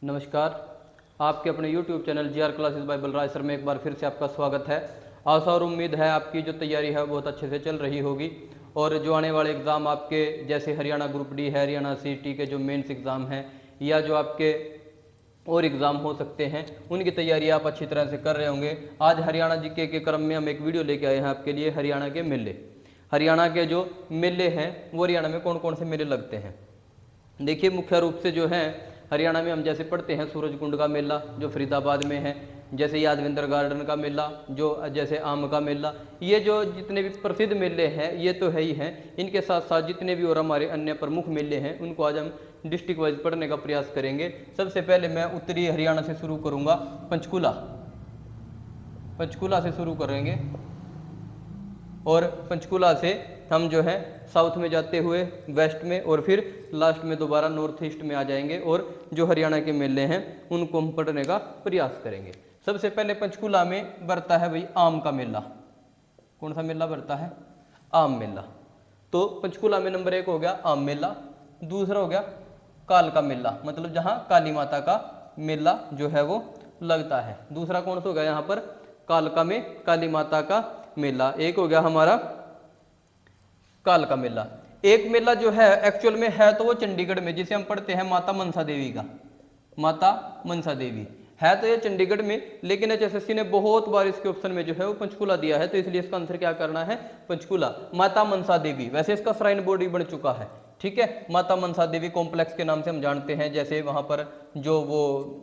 नमस्कार। आपके अपने YouTube चैनल GR क्लासेस बाइबल राइसर में एक बार फिर से आपका स्वागत है। आशा और उम्मीद है आपकी जो तैयारी है बहुत अच्छे से चल रही होगी और जो आने वाले एग्ज़ाम आपके जैसे हरियाणा ग्रुप डी है, हरियाणा CT के जो मेंस एग्ज़ाम हैं या जो आपके और एग्ज़ाम हो सकते हैं उनकी तैयारी आप अच्छी तरह से कर रहे होंगे। आज हरियाणा जीके के क्रम में हम एक वीडियो लेके आए हैं आपके लिए, हरियाणा के मेले। हरियाणा के जो मेले हैं वो हरियाणा में कौन कौन से मेले लगते हैं। देखिए, मुख्य रूप से जो है हरियाणा में हम जैसे पढ़ते हैं सूरजकुंड का मेला जो फरीदाबाद में है, जैसे यादविंद्र गार्डन का मेला, जो जैसे आम का मेला, ये जो जितने भी प्रसिद्ध मेले हैं ये तो है ही हैं। इनके साथ साथ जितने भी और हमारे अन्य प्रमुख मेले हैं उनको आज हम डिस्ट्रिक्ट वाइज पढ़ने का प्रयास करेंगे। सबसे पहले मैं उत्तरी हरियाणा से शुरू करूँगा। पंचकूला से शुरू करेंगे और पंचकूला से हम जो है साउथ में जाते हुए वेस्ट में और फिर लास्ट में दोबारा नॉर्थ ईस्ट में आ जाएंगे और जो हरियाणा के मेले हैं उनको हम पढ़ने का प्रयास करेंगे। सबसे पहले पंचकूला में बरता है भाई आम का मेला। कौन सा मेला बरता है? आम मेला। तो पंचकूला में नंबर 1 हो गया आम मेला। दूसरा हो गया काल का मेला, मतलब जहाँ काली माता का मेला जो है वो लगता है। दूसरा कौन सा हो गया यहाँ पर? कालका में काली माता का मेला। एक हो गया हमारा काल का मेला। एक मेला जो है एक्चुअल में है तो वो चंडीगढ़ में, जिसे हम पढ़ते हैं माता मनसा देवी का। माता मनसा देवी है तो ये चंडीगढ़ में, लेकिन HSSC ने बहुत बार इसके ऑप्शन में जो है वो पंचकूला दिया है, तो इसलिए इसका आंसर क्या करना है? पंचकूला, माता मनसा देवी। वैसे इसका श्राइन बोर्ड भी बन चुका है, ठीक है। माता मनसा देवी कॉम्प्लेक्स के नाम से हम जानते हैं। जैसे वहां पर जो वो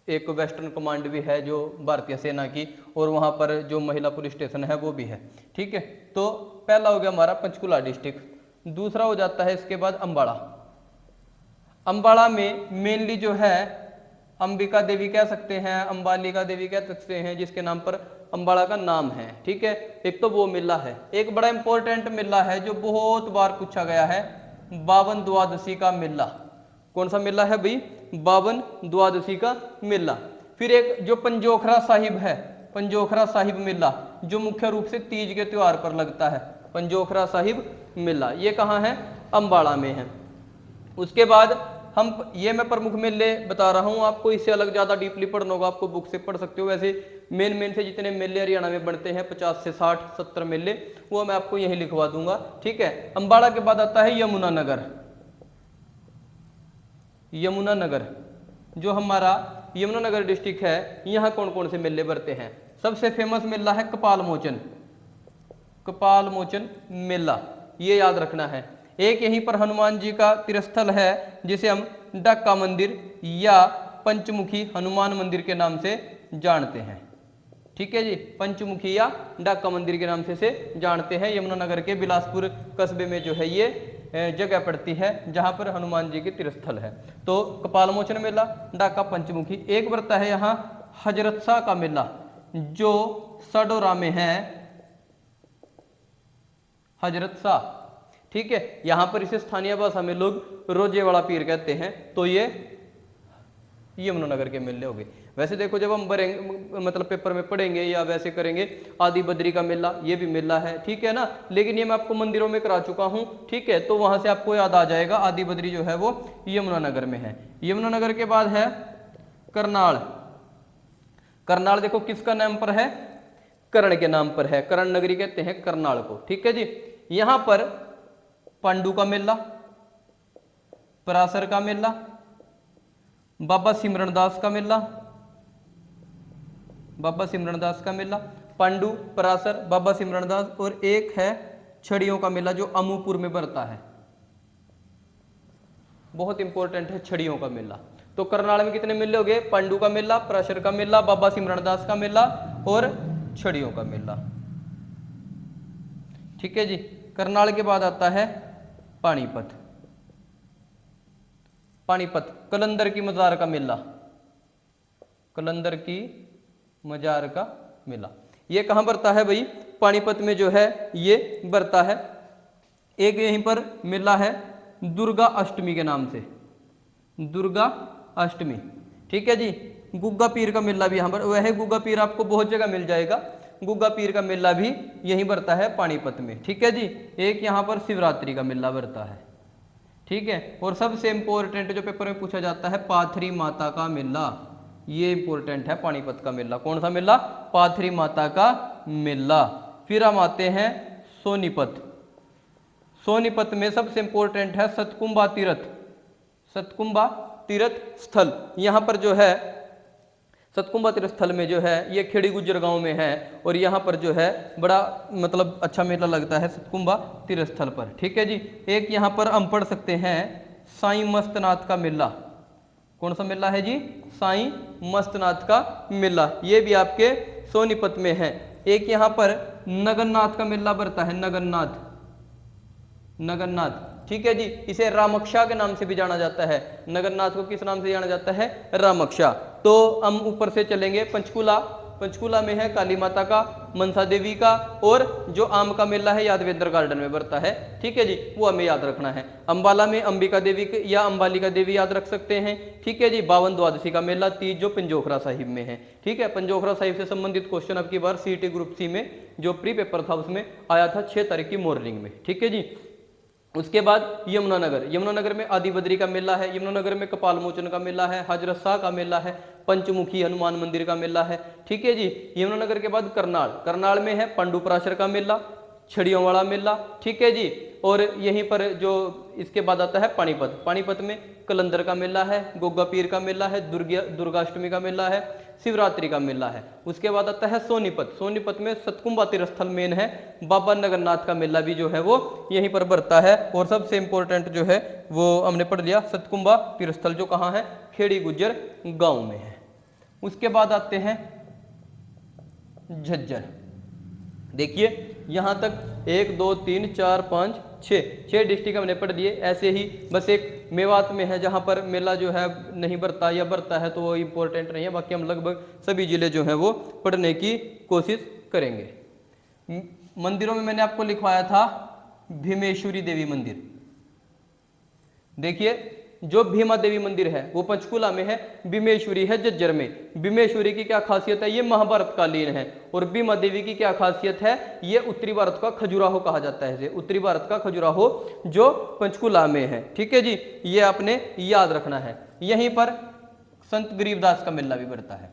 एक वेस्टर्न कमांड भी है जो भारतीय सेना की, और वहाँ पर जो महिला पुलिस स्टेशन है वो भी है, ठीक है। तो पहला हो गया हमारा पंचकूला डिस्ट्रिक्ट। दूसरा हो जाता है इसके बाद अम्बाड़ा। अम्बाड़ा में मेनली जो है अंबिका देवी कह सकते हैं, अंबालिका देवी कह सकते हैं, जिसके नाम पर अम्बाड़ा का नाम है, ठीक है। एक तो वो मेला है। एक बड़ा इंपॉर्टेंट मेला है जो बहुत बार पूछा गया है, बावन द्वादशी का मेला। कौन सा मेला है भाई? बावन द्वादशी का मेला। फिर एक जो पंजोखरा साहिब है, पंजोखरा साहिब मेला, जो मुख्य रूप से तीज के त्योहार पर लगता है। पंजोखरा साहिब मेला ये कहाँ है? अम्बाड़ा में है। उसके बाद हम ये मैं प्रमुख मेले बता रहा हूँ आपको, इससे अलग ज़्यादा डीपली पढ़ना होगा आपको, बुक से पढ़ सकते हो। वैसे मेन से जितने मेले हरियाणा में बनते हैं 50 से 60 70 मेले, वो मैं आपको यहीं लिखवा दूंगा, ठीक है। अम्बाड़ा के बाद आता है यमुनानगर। यमुनानगर जो हमारा यमुनानगर डिस्ट्रिक्ट है, यहाँ कौन कौन से मेले बढ़ते हैं? सबसे फेमस मेला है कपाल मोचन। कपाल मोचन मेला ये याद रखना है। एक यहीं पर हनुमान जी का तीर्थस्थल है जिसे हम डाका मंदिर या पंचमुखी हनुमान मंदिर के नाम से जानते हैं, ठीक है जी। पंचमुखी या डाका मंदिर के नाम से जानते हैं। यमुनानगर के बिलासपुर कस्बे में जो है ये जगह पड़ती है जहां पर हनुमान जी के तीर्थस्थल है। तो कपाल मोचन मेला, डाका, पंचमुखी। एक बढ़ता है यहाँ हजरत शाह का मेला जो सडोरा में है, हजरत शाह, ठीक है। यहां पर इसे स्थानीय भाषा में लोग रोजे वाला पीर कहते हैं। तो ये यमुनानगर के मेले हो गए। वैसे देखो जब हम मतलब पेपर में पढ़ेंगे या वैसे करेंगे, आदि बद्री का मेला ये भी मेला है, ठीक है ना। लेकिन ये मैं आपको मंदिरों में करा चुका हूं, ठीक है। तो वहां से आपको याद आ जाएगा आदि बद्री जो है वो यमुनानगर में है। यमुनानगर के बाद है करनाल। करनाल देखो किसका नाम पर है? कर्ण के नाम पर है। कर्ण नगरी कहते हैं करनाल को, ठीक है जी। यहां पर पांडु का मेला, पराशर का मेला, बाबा सिमरनदास का मेला, बाबा सिमरनदास का मेला, पांडु, पराशर, बाबा सिमरनदास, और एक है छड़ियों का मेला जो अमूपुर में बढ़ता है। बहुत इंपॉर्टेंट है छड़ियों का मेला। तो करनाल में कितने मेले हो गए? पांडु का मेला, पराशर का मेला, बाबा सिमरनदास का मेला और छड़ियों का मेला, ठीक है जी। करनाल के बाद आता है पानीपत। पानीपत कलंदर की मजार का मेला, कलंदर की मजार का मेला ये कहां बढ़ता है भाई? पानीपत में जो है ये बढ़ता है। एक यहीं पर मेला है दुर्गा अष्टमी के नाम से, दुर्गा अष्टमी, ठीक है जी। गुग्गा पीर का मेला भी यहाँ पर, वह गुग्गा पीर आपको बहुत जगह मिल जाएगा। गुग्गा पीर का मेला भी यहीं बढ़ता है पानीपत में, ठीक है जी। एक यहाँ पर शिवरात्रि का मेला बढ़ता है, ठीक है। और सबसे इंपॉर्टेंट जो पेपर में पूछा जाता है, पाथरी माता का मेला, ये इंपॉर्टेंट है पानीपत का मेला। कौन सा मेला? पाथरी माता का मेला। फिर हम आते हैं सोनीपत। सोनीपत में सबसे इंपॉर्टेंट है सतकुंभा तीर्थ, सतकुंभा तीर्थ स्थल। यहाँ पर जो है सतकुंभा तीर्थ स्थल में जो है ये खेड़ी गुज्जर गांव में है, और यहाँ पर जो है बड़ा मतलब अच्छा मेला लगता है सतकुंभा तीर्थ स्थल पर। ठीक है जी। एक यहाँ पर हम पढ़ सकते हैं साईं मस्तनाथ का मेला। कौन सा मेला है जी? साईं मस्तनाथ का मेला। ये भी आपके सोनीपत में है। एक यहाँ पर नगरनाथ का मेला बढ़ता है, नगरनाथ, नगरनाथ। ठीक है जी। इसे रामक्षा के नाम से भी जाना जाता है। नगरनाथ को किस नाम से जाना जाता है? रामक्षा। तो हम ऊपर से चलेंगे पंचकुला। पंचकुला में है काली माता का, मनसा देवी का, और जो आम का मेला है यादवेंद्र गार्डन में बढ़ता है। ठीक है जी, वो हमें याद रखना है। अंबाला में अंबिका देवी या अंबालिका देवी याद रख सकते हैं। ठीक है जी। 52 द्वादशी का मेला, 30 जो पंजोखरा साहिब में है। ठीक है। पंजोखरा साहिब से संबंधित क्वेश्चन अब की बार सीईटी ग्रुप सी में जो प्री पेपर था उसमें आया था 6 तारीख की मॉर्निंग में। ठीक है जी। उसके बाद यमुनानगर, यमुनानगर में आदि बद्री का मेला है। यमुनानगर में कपाल मोचन का मेला है, हजरत शाह का मेला है, पंचमुखी हनुमान मंदिर का मेला है। ठीक है जी। यमुनानगर के बाद करनाल, करनाल में है पांडुपराशर का मेला, छड़ियों वाला मेला। ठीक है जी। और यहीं पर जो इसके बाद आता है पानीपत, पानीपत में कलंदर का मेला है, गोगा पीर का मेला है, दुर्गाष्टमी का मेला है, शिवरात्रि का मेला है। उसके बाद आता है सोनीपत, सोनीपत में सतकुंभा तीर्थ स्थल मेन है, बाबा नगरनाथ का मेला भी जो है वो यहीं पर बढ़ता है। और सबसे इंपॉर्टेंट जो है वो हमने पढ़ लिया सतकुंभा तीर्थ स्थल, जो कहाँ है? खेड़ी गुज्जर गांव में है। उसके बाद आते हैं झज्जर। देखिए यहां तक 1 2 3 4 5 6 डिस्ट्रिक्ट हमने पढ़ दिए। ऐसे ही बस एक मेवात में है जहां पर मेला जो है नहीं बढ़ता, या बढ़ता है तो वो इम्पोर्टेंट नहीं है। बाकी हम लगभग सभी जिले जो हैं वो पढ़ने की कोशिश करेंगे। मंदिरों में मैंने आपको लिखवाया था भीमेश्वरी देवी मंदिर। देखिए जो भीमा देवी मंदिर है वो पंचकुला में है, भीमेश्वरी है झज्जर में। भीमेश्वरी की क्या खासियत है? ये महाभारत कालीन है। और भीमा देवी की क्या खासियत है? ये उत्तरी भारत का खजुराहो कहा जाता है इसे, उत्तरी भारत का खजुराहो जो पंचकुला में है। ठीक है जी। ये आपने याद रखना है। यहीं पर संत गरीबदास का मेला भी बढ़ता है,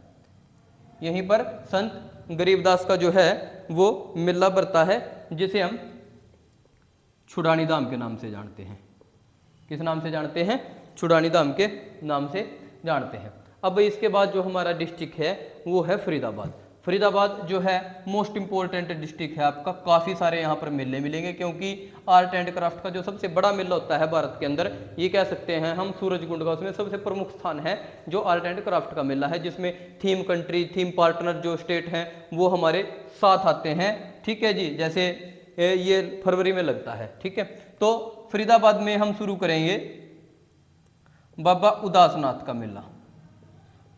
यहीं पर संत गरीबदास का जो है वो मेला बढ़ता है, जिसे हम छुड़ानी धाम के नाम से जानते हैं। किस नाम से जानते हैं? छुड़ानी धाम के नाम से जानते हैं। अब इसके बाद जो हमारा डिस्ट्रिक्ट है वो है फरीदाबाद। फरीदाबाद जो है मोस्ट इंपॉर्टेंट डिस्ट्रिक्ट है आपका। काफ़ी सारे यहाँ पर मेले मिलेंगे, क्योंकि आर्ट एंड क्राफ्ट का जो सबसे बड़ा मेला होता है भारत के अंदर, ये कह सकते हैं हम सूरजकुंड का, उसमें सबसे प्रमुख स्थान है जो आर्ट एंड क्राफ्ट का मेला है, जिसमें थीम कंट्री, थीम पार्टनर जो स्टेट हैं वो हमारे साथ आते हैं। ठीक है जी। जैसे ये फरवरी में लगता है। ठीक है। तो फरीदाबाद में हम शुरू करेंगे बाबा उदासनाथ का मेला।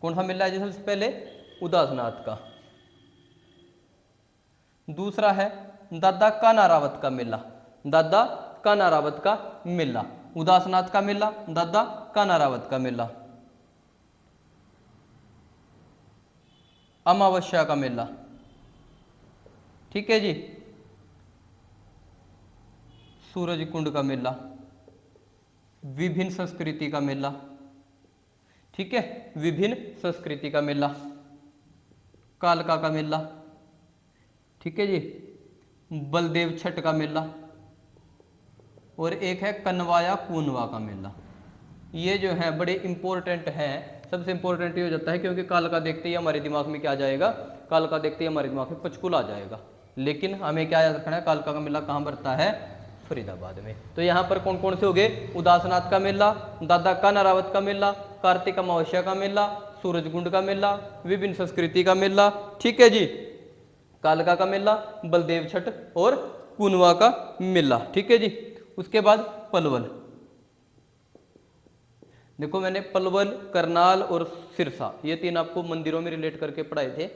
कौन सा मेला है जी? सबसे पहले उदासनाथ का। दूसरा है दादा कान्हा रावत का मेला, दादा कान्हा रावत का मेला। उदासनाथ का मेला, दादा कान्हा रावत का मेला। अमावस्या का मेला। ठीक है जी। सूरज कुंड का मेला, विभिन्न संस्कृति का मेला। ठीक है। विभिन्न संस्कृति का मेला, कालका का मेला। ठीक है जी। बलदेव छठ का मेला, और एक है कनवाया कूनवा का मेला। ये जो है बड़े इंपॉर्टेंट हैं। सबसे इंपॉर्टेंट ये हो जाता है क्योंकि कालका देखते ही हमारे दिमाग में क्या आ जाएगा? कालका देखते ही हमारे दिमाग में पंचकुला आ जाएगा। लेकिन हमें क्या याद रखना है? कालका का मेला कहाँ बढ़ता है? फरीदाबाद में। तो यहाँ पर कौन कौन से हो गए? उदासनाथ का मेला, दादा कान्हा रावत का मेला, कार्तिक अमावस्या का मेला, सूरजकुंड का मेला, विभिन्न संस्कृति का मेला। ठीक है जी। कालका का मेला, बलदेव छठ और कुनवा का मेला। ठीक है जी। उसके बाद पलवल। देखो मैंने पलवल, करनाल और सिरसा ये 3 आपको मंदिरों में रिलेट करके पढ़ाए थे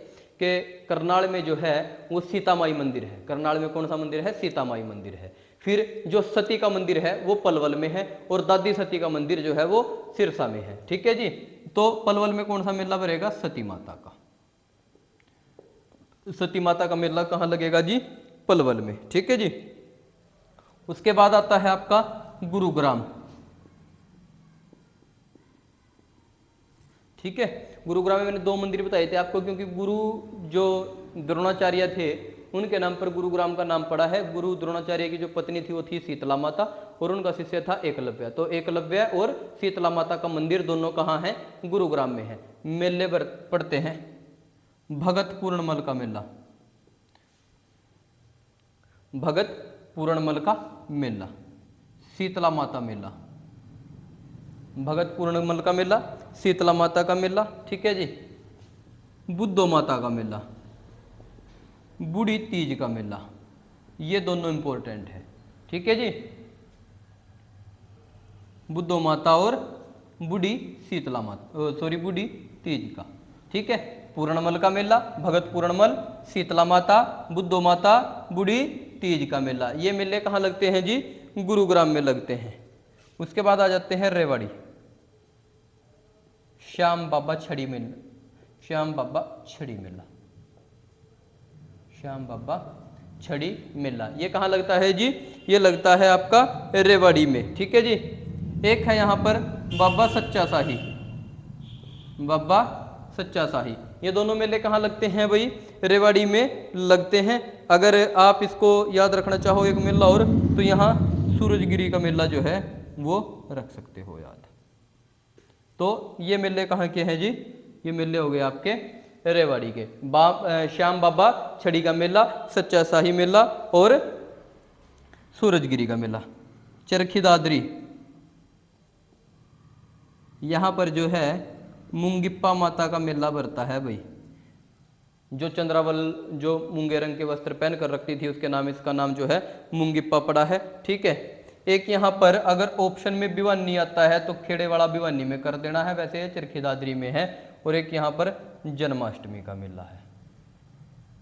कि करनाल में जो है वो सीता माई मंदिर है। करनाल में कौन सा मंदिर है? सीता माई मंदिर है। फिर जो सती का मंदिर है वो पलवल में है, और दादी सती का मंदिर जो है वो सिरसा में है। ठीक है जी। तो पलवल में कौन सा मेला भरेगा? सती माता का। सती माता का मेला कहाँ लगेगा जी? पलवल में। ठीक है जी। उसके बाद आता है आपका गुरुग्राम। ठीक है। गुरुग्राम में मैंने 2 मंदिर बताए थे आपको, क्योंकि गुरु जो द्रोणाचार्य थे उनके नाम पर गुरुग्राम का नाम पड़ा है। गुरु द्रोणाचार्य की जो पत्नी थी वो थी शीतला माता और उनका शिष्य था एकलव्य। तो एकलव्य और शीतला माता का मंदिर दोनों कहाँ है? गुरुग्राम में है। मेले पड़ते हैं, भगत पूर्णमल का मेला, भगत पूर्णमल का मेला, शीतला माता मेला, भगत पूर्णमल का मेला, शीतला माता का मेला, ठीक है जी। बुद्धो माता का मेला, बूढ़ी तीज का मेला, ये दोनों इंपॉर्टेंट है, ठीक है जी। बुद्धो माता और बूढ़ी शीतला माता, सॉरी बूढ़ी तीज का, ठीक है। पूर्णमल का मेला, भगत पूर्णमल, शीतला माता, बुद्धो माता, बूढ़ी तीज का मेला, ये मेले कहाँ लगते हैं जी? गुरुग्राम में लगते हैं। उसके बाद आ जाते हैं रेवाड़ी, श्याम बाबा छड़ी मेला, श्याम बाबा छड़ी मेला, श्याम बाबा छड़ी मेला, ये कहाँ लगता है जी? ये लगता है आपका रेवाड़ी में, ठीक है जी। एक है यहाँ पर बाबा सच्चा शाही, बाबा सच्चा शाही, ये दोनों मेले कहाँ लगते हैं भाई? रेवाड़ी में लगते हैं। अगर आप इसको याद रखना चाहो एक मेला और, तो यहाँ सूरजगिरी का मेला जो है वो रख सकते हो याद। तो ये मेले कहाँ के हैं जी? ये मेले हो गए आपके रेवाड़ी के। श्याम बाबा छड़ी का मेला, सच्चा शाही मेला और सूरजगिरी का मेला। चरखी दादरी, यहाँ पर जो है मुंगिप्पा माता का मेला भरता है भाई। जो चंद्रावल जो मूंगे रंग के वस्त्र पहन कर रखती थी उसके नाम इसका नाम जो है मुंगिप्पा पड़ा है, ठीक है। एक यहाँ पर अगर ऑप्शन में भिवानी आता है तो खेड़ेवाड़ा भिवानी में कर देना है, वैसे ये चरखी दादरी में है। और एक यहाँ पर जन्माष्टमी का मेला है,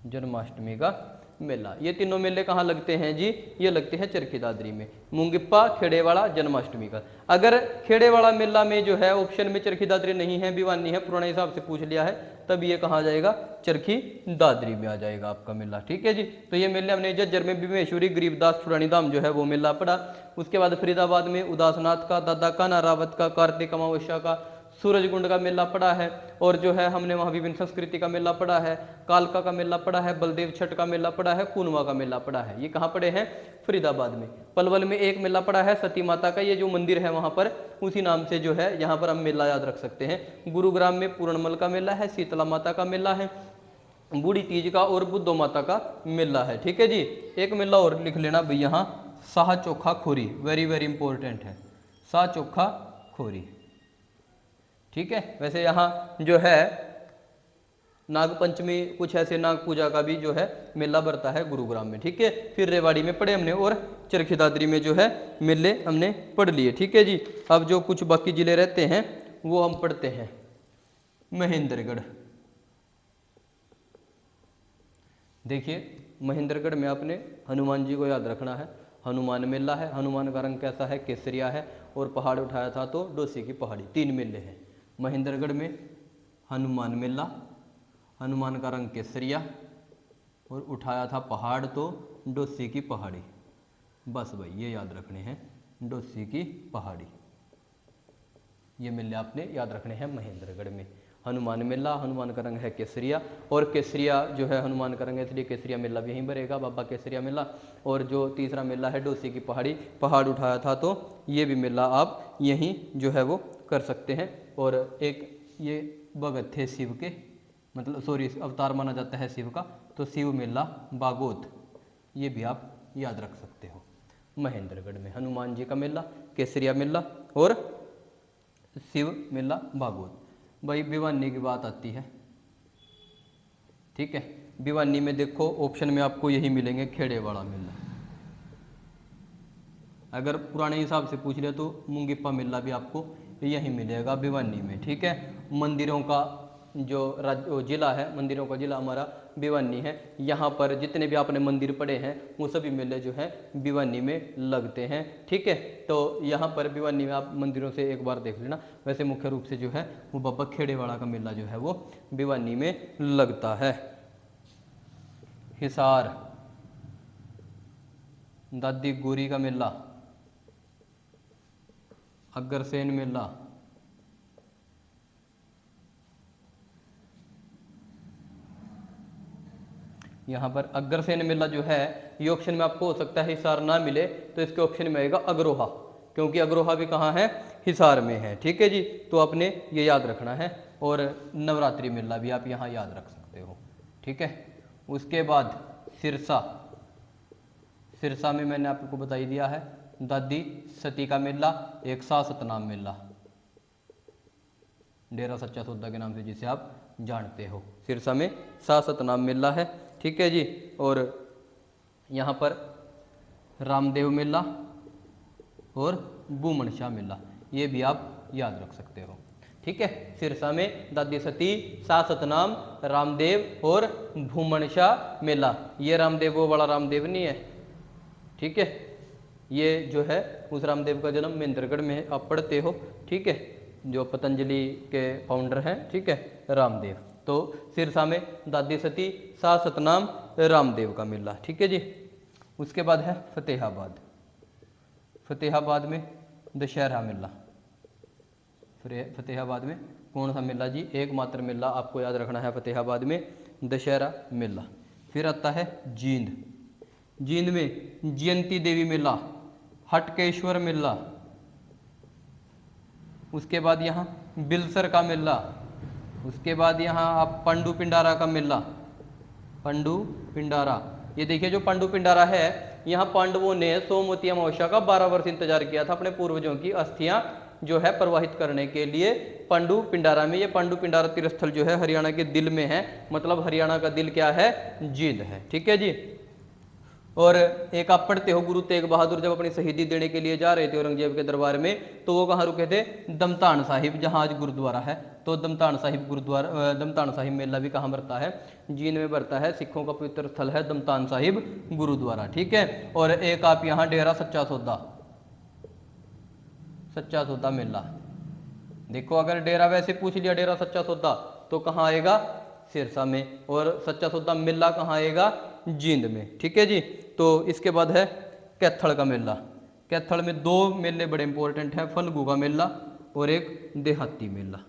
जन्माष्टमी का मेला। ये तीनों मेले कहाँ लगते हैं जी? ये लगते हैं चरखी दादरी में, मुंगिप्पा, खेड़ेवाड़ा, जन्माष्टमी का। अगर खेड़ेवाड़ा मेला में जो है ऑप्शन में चरखी दादरी नहीं है, भिवानी है, पुराने हिसाब से पूछ लिया है, तब ये कहाँ जाएगा? चरखी दादरी में आ जाएगा आपका मेला, ठीक है जी। तो ये मेले हमने जज्जर में भीमेश्वरी गरीबदास छुड़ानी धाम जो है वो मेला पड़ा। उसके बाद फरीदाबाद में उदासनाथ का, दादा कान्हा रावत का, कार्तिक अमावस्या का, सूरजकुंड का मेला पड़ा है। और जो है हमने वहाँ विभिन्न संस्कृति का मेला पड़ा है, कालका का मेला पड़ा है, बलदेव छठ का मेला पड़ा है, कुनवा का मेला पड़ा है। ये कहाँ पड़े हैं? फरीदाबाद में। पलवल में एक मेला पड़ा है सती माता का, ये जो मंदिर है वहाँ पर उसी नाम से जो है यहाँ पर हम मेला याद रख सकते हैं। गुरुग्राम में पूर्णमल का मेला है, शीतला माता का मेला है, बूढ़ी तीज का और बुद्धो माता का मेला है, ठीक है जी। एक मेला और लिख लेना भाई यहाँ, शाह चोखा खोरी, वेरी वेरी इंपॉर्टेंट है, शाह चोखा खोरी, ठीक है। वैसे यहाँ जो है नागपंचमी, कुछ ऐसे नाग पूजा का भी जो है मेला भरता है गुरुग्राम में, ठीक है। फिर रेवाड़ी में पढ़े हमने और चरखी दादरी में जो है मेले हमने पढ़ लिए, ठीक है जी। अब जो कुछ बाकी जिले रहते हैं वो हम पढ़ते हैं। महेंद्रगढ़, देखिए महेंद्रगढ़ में आपने हनुमान जी को याद रखना है। हनुमान मेला है, हनुमान का रंग कैसा है? केसरिया है। और पहाड़ उठाया था तो डोसी की पहाड़ी, 3 मेले हैं महेंद्रगढ़ में। हनुमान मेला, हनुमान का रंग केसरिया और उठाया था पहाड़ तो डोसी की पहाड़ी। बस भाई ये याद रखने हैं, डोसी की पहाड़ी, ये मेले आपने याद रखने हैं महेंद्रगढ़ में। हनुमान मेला, हनुमान का रंग है केसरिया, और केसरिया जो है हनुमान का रंग है इसलिए केसरिया मेला भी यहीं भरेगा, बाबा केसरिया मेला। और जो तीसरा मेला है डोसी की पहाड़ी, पहाड़ उठाया था तो ये भी मेला आप यहीं जो है वो कर सकते हैं। और एक ये भगत थे शिव के, मतलब सॉरी अवतार माना जाता है शिव का, तो शिव मेला बागोत, ये भी आप याद रख सकते हो। महेंद्रगढ़ में हनुमान जी का मेला, केसरिया मेला और शिव मेला बागोत। भाई भिवानी की बात आती है, ठीक है। भिवानी में देखो ऑप्शन में आपको यही मिलेंगे, खेड़ेवाड़ा मेला। अगर पुराने हिसाब से पूछ ले तो मुंगिप्पा मेला भी आपको यही मिलेगा भिवानी में, ठीक है। मंदिरों का जो जिला है, मंदिरों का जिला हमारा भिवानी है। यहाँ पर जितने भी आपने मंदिर पढ़े हैं वो सभी मेले जो है भिवानी में लगते हैं, ठीक है। तो यहाँ पर भिवानी में आप मंदिरों से एक बार देख लेना। वैसे मुख्य रूप से जो है वो बाबा खेड़ेवाड़ा का मेला जो है वो भिवानी में लगता है। हिसार, दादी गोरी का मेला, अग्रसेन मेला, यहाँ पर अग्रसेन मेला जो है ये ऑप्शन में आपको हो सकता है हिसार ना मिले, तो इसके ऑप्शन में आएगा अग्रोहा, क्योंकि अग्रोहा भी कहाँ है, हिसार में है। ठीक है जी, तो आपने ये याद रखना है। और नवरात्रि मेला भी आप यहाँ याद रख सकते हो। ठीक है, उसके बाद सिरसा, सिरसा में मैंने आपको बता ही दिया है, दादी सती का मेला, एक सा सतनाम मेला, डेरा सच्चा सौदा के नाम से जिसे आप जानते हो। सिरसा में सा सतनाम मेला है। ठीक है जी, और यहाँ पर रामदेव मेला और बूमनशाह मेला, ये भी आप याद रख सकते हो। ठीक है, सिरसा में दादी सती, सा सतनाम, रामदेव और भूमनशाह मेला। ये रामदेव वो बड़ा रामदेव नहीं है। ठीक है, ये जो है उस रामदेव का जन्म महेंद्रगढ़ में है, आप पढ़ते हो। ठीक है, जो पतंजलि के फाउंडर हैं। ठीक है, रामदेव। तो सिरसा में दादी सती, सा सतनाम, रामदेव का मेला। ठीक है जी, उसके बाद है फतेहाबाद। फतेहाबाद में दशहरा मेला। फतेहाबाद में कौन सा मेला जी, एकमात्र मेला आपको याद रखना है फतेहाबाद में, दशहरा मेला। फिर आता है जींद। जींद में जयंती देवी मेला, हटकेश्वर मेला। उसके बाद यहाँ बिलसर का मेला। उसके बाद यहाँ आप पंडू पिंडारा का मेला, पंडू पिंडारा। ये देखिए जो पंडू पिंडारा है, यहाँ पांडवों ने सोमवती अमावस्या का 12 वर्ष इंतजार किया था अपने पूर्वजों की अस्थियां जो है प्रवाहित करने के लिए पंडू पिंडारा में। ये पंडू पिंडारा तीर्थस्थल जो है हरियाणा के दिल में है, मतलब हरियाणा का दिल क्या है, जींद है। ठीक है जी, और एक आप पढ़ते हो, गुरु तेग बहादुर जब अपनी शहीदी देने के लिए जा रहे थे औरंगजेब के दरबार में, तो वो कहाँ रुके थे, दमतान साहिब, जहाँ आज गुरुद्वारा है। तो दमतान साहिब गुरुद्वारा, दमतान साहिब मेला भी कहाँ बरता है, जींद में बरता है। सिखों का पवित्र स्थल है दमतान साहिब गुरुद्वारा। ठीक है, और एक आप यहाँ डेरा सच्चा सौदा, सच्चा सौदा मेला। देखो अगर डेरा वैसे पूछ लिया डेरा सच्चा सौदा तो कहाँ आएगा, सिरसा में, और सच्चा सौदा मेला कहाँ आएगा, जींद में। ठीक है जी, तो इसके बाद है कैथल का मेला। कैथल में 2 मेले बड़े इंपॉर्टेंट हैं, फल्गु का मेला और एक देहाती मेला।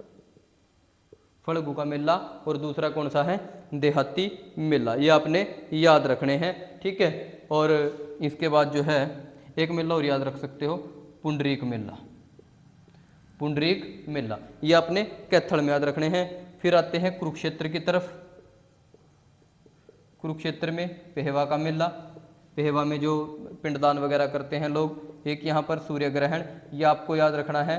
फल्गु का मेला और दूसरा कौन सा है, देहाती मेला। ये आपने याद रखने हैं। ठीक है, और इसके बाद जो है एक मेला और याद रख सकते हो, पुंडरीक मेला। पुंडरीक मेला ये आपने कैथल में याद रखने हैं। फिर आते हैं कुरुक्षेत्र की तरफ। कुरुक्षेत्र में पेहवा का मेला। पेहवा में जो पिंडदान वगैरह करते हैं लोग। एक यहाँ पर सूर्य ग्रहण, ये आपको याद रखना है।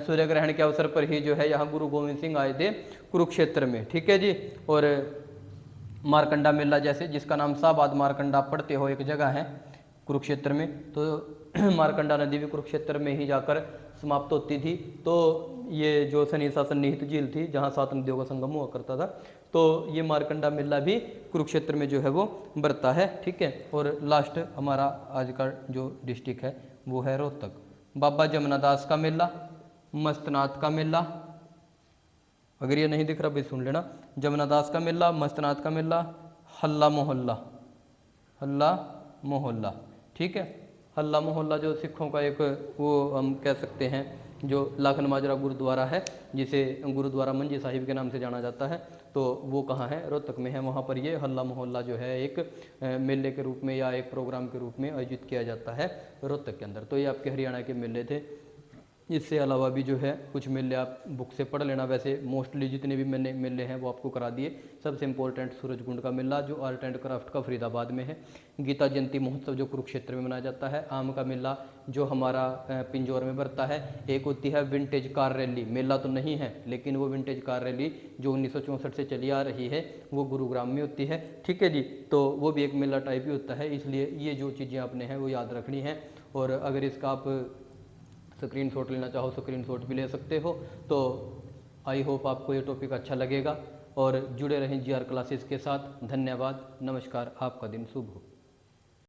सूर्य ग्रहण के अवसर पर ही जो है यहाँ गुरु गोविंद सिंह आए थे कुरुक्षेत्र में। ठीक है जी, और मारकंडा मेला जैसे, जिसका नाम शाहबाद मारकंडा पढ़ते हो, एक जगह है कुरुक्षेत्र में। तो मारकंडा नदी भी कुरुक्षेत्र में ही जाकर समाप्त होती थी। तो ये जो सनीसा सन्निहित झील थी जहाँ 7 नदियों का संगम हुआ करता था, तो ये मारकंडा मेला भी कुरुक्षेत्र में जो है वो बरता है। ठीक है, और लास्ट हमारा आज का जो डिस्ट्रिक्ट है वो है रोहतक। बाबा जमुनादास का मेला, मस्तनाथ का मेला। अगर ये नहीं दिख रहा भाई सुन लेना, जमुनादास का मेला, मस्तनाथ का मेला, हल्ला मोहल्ला, हल्ला मोहल्ला। ठीक है, हल्ला मोहल्ला जो सिखों का एक वो हम कह सकते हैं जो लाखन माजरा गुरुद्वारा है, जिसे गुरुद्वारा मंजी साहिब के नाम से जाना जाता है, तो वो कहाँ है, रोहतक में है। वहाँ पर ये हल्ला मोहल्ला जो है एक मेले के रूप में या एक प्रोग्राम के रूप में आयोजित किया जाता है रोहतक के अंदर। तो ये आपके हरियाणा के मेले थे। इससे अलावा भी जो है कुछ मेले आप बुक से पढ़ लेना। वैसे मोस्टली जितने भी मैंने मेले हैं वो आपको करा दिए। सबसे इंपॉर्टेंट सूरजकुंड का मेला जो आर्ट एंड क्राफ्ट का फरीदाबाद में है। गीता जयंती महोत्सव जो कुरुक्षेत्र में मनाया जाता है। आम का मेला जो हमारा पिंजौर में बरता है। एक होती है विंटेज कार रैली, मेला तो नहीं है लेकिन वो विंटेज कार रैली जो 1964 से चली आ रही है वो गुरुग्राम में होती है। ठीक है जी, तो वो भी एक मेला टाइप ही होता है। इसलिए ये जो चीज़ें आपने हैं वो याद रखनी है। और अगर इसका आप स्क्रीनशॉट लेना चाहो स्क्रीनशॉट भी ले सकते हो। तो आई होप आपको ये टॉपिक अच्छा लगेगा और जुड़े रहें GR क्लासेस के साथ। धन्यवाद, नमस्कार, आपका दिन शुभ हो।